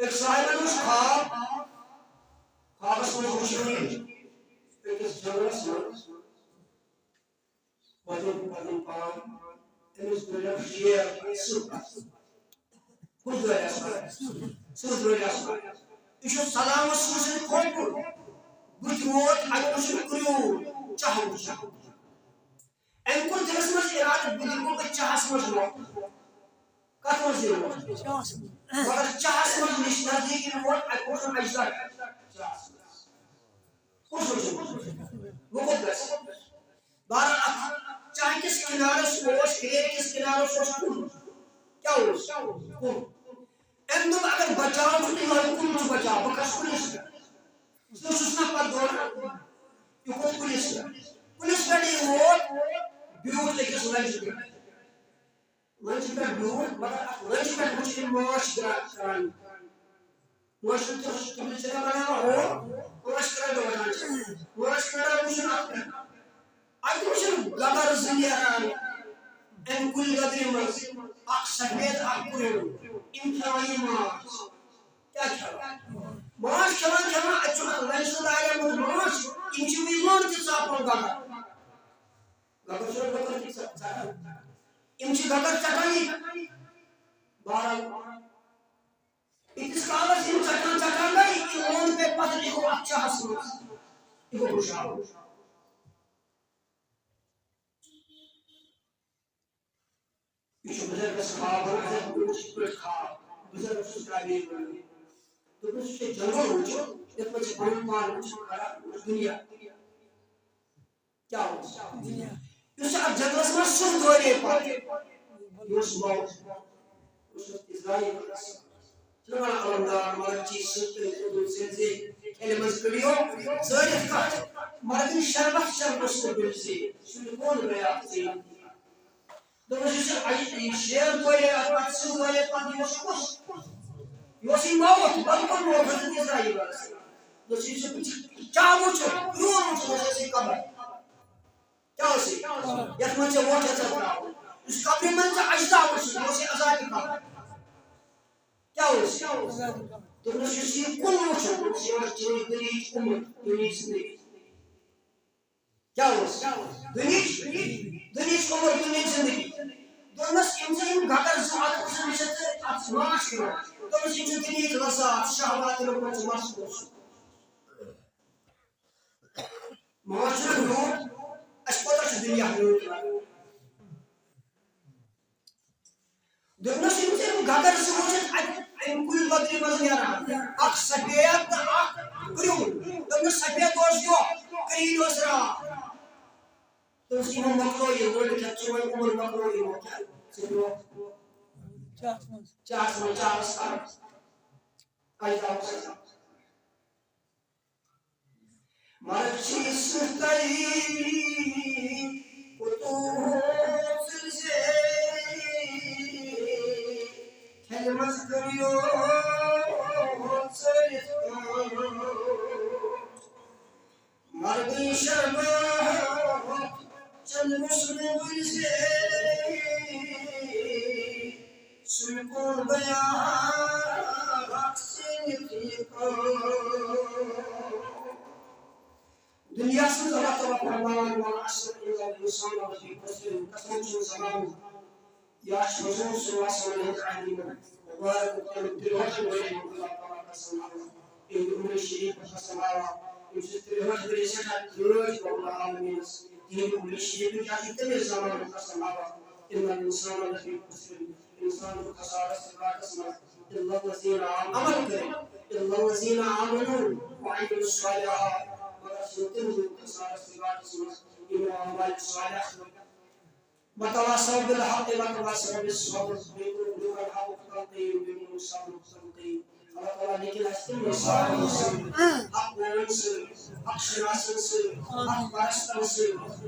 ایک صاحب اس خواب خوابس میں خوشی ایک جنگلس میں وزن پان امس دریاف شیر سوپ کچھ دریاف سوپ دریاف یہ سلام سوزن کھوپر بت ووت اتھ کریو چاہو ام کور دلس مز ارادہ بت کو چاہس مز ووت کت مز مگر چاہس مز نش نزدیک ووت اتھ اجزا چاہس وہ کت گس بہرحال چاہ کس کنارس کھیر کس کنارس کن کیا کن ام دب اگر بچاؤ کن بچاؤ بہ کس کنس نا پہ دور یہ کھوت کنس پہ یہ ووت بیوٹ أکِس لنجہِ پٮ۪ٹھ لنجہِ پٮ۪ٹھ بیوٗٹھ مگر لنجہِ پٮ۪ٹھ وٕچھ أمۍ ماچھ کران ماچھ تِم چھِ بناوان ہو ماچھ کران دوران ماچھ کران وٕچھُن اَتھ پٮ۪ٹھ اَتہِ وٕچھُن گگر زٕ نیران اَمہِ کُلۍ گدرِ منٛز اکھ سفید اکھ کرٛہُن یِم کھٮ۪وان یہِ ماچھ کیٛاہ کھٮ۪وان ماچھ کھٮ۪وان کھٮ۪وان اَتہِ چھُ اکھ لنجہِ سُنٛد آیومُت ماچھ یِم چھِ وِلان تہِ ژاپان گگر گگر چھُ گگر تہِ ژٹان یِم چھِ گگر ژٹان بہرحال ییٖتِس کالس یِم ژٹان گٔے یہِ اوٚن مےٚ پتہٕ یہِ گوٚو اتھ چاہس منٛز یہِ گوٚو ہُشار یہ بزرگس خواب بزرگ خواب بزرگ چھُس تعبیر کران دوٚپُس ژےٚ جنگل وٕچھو یتھ منٛز ژےٚ پنُن پان وٕچھ دُنیا کیٛاہ اوس یُس اتھ جنگلس منٛز سُہ دورے پتہٕ یہِ اوس موت اوس اسرائیل چھُنہ ونان علمدار مرد چی سٕنٛزِ کھیلہِ منٛز کٔڑِو ژٲرِتھ کتھ مردٕنۍ شربت شربس نہٕ بِلسے شُرۍ کون گیا ژےٚ دوٚپُس شیر دورے پتہٕ سُہ دورے پتہٕ یہِ اوس کُس یہ اوس موت بلکل موت حضرت اسرائیل دوٚپُس یہِ چھُ کیٛاہ وٕچھُن پرٛون وٕچھُن اوس یہِ قبر کیٛاہ اوس یہِ یتھ منٛز ژےٚ وۄٹھ ژےٚ ترٛاوُن یُس قبرِ منٛز ژےٚ اجزا وٕچھُن یہِ اوس یہِ عذابِ قبر کیٛاہ اوس دوٚپُس یُس یہِ کُن وٕچھُن یہِ اوس چٲنۍ دُنہِچ عُمر دُنہِچ زندگی کیٛاہ اوس دُنہِچ عُمر دُنہِچ زندگی دوٚپنس یِم زن یِم گگر زٕ اتھ وٕچھن وٕچھن تہٕ اتھ ماچھ کھٮ۪وان دوٚپنس یِم چھِ دُنہِکۍ لذات شہوات یِمن منٛز ژٕ مشغوٗل ماچھ چھُنہ میوٗٹھ اَسہِ کوتاہ چھُ دُنیا میوٗٹھ لگان دوٚپنس یِم ژےٚ یِم گگر زٕ وٕچھن اتہِ امہِ کُلۍ گدرِ منٛز نیران اکھ سفید تہٕ اکھ کرٛہُن دوٚپنس سفید اوس دۄہ کرٛہِنۍ اوس راتھ دوٚپنس یِمو مۄکلو یہِ لٔڑکہٕ ہٮ۪تھ ژٕ وۄنۍ عُمر مۄکلو یِمو کیٛاہ ژٕ بیوٗٹھ چاہس منٛز چاہس اجزا مرگ چھی سُتائی قطوف سے کھیل مز کریو ژٔرِتھ مرگی شربت چند مسلم سے سلکون بیان دنیا سے اللہ تعالیٰ فرمان وانا اشرف اللہ الانسان وفی قسم قسم چون زمان یا شمزون سواس ونهد عهدی من مبارک وقال بالوحد وإليه الله تعالى قسم الله إن أم الشريف قسم الله يمسك بالوحد بريسة دروج والله العالمين إن أم الشريف جاءت تمر زمان قسم الله إن الإنسان لفي قسم الإنسان خسارة استقرار قسمه إلا الذين آمنوا إلا الذين آمنوا وعملوا الصالحات ورسولهم خسارة استقرار قسمه إن أعمال الصالحات وتواصوا بالحق وتواصوا بالصبر بيقولوا الحق والقيم بيقولوا الصبر والقيم الله تعالى لكن أستمر صالح حق ونصر حق شناس نصر حق برست نصر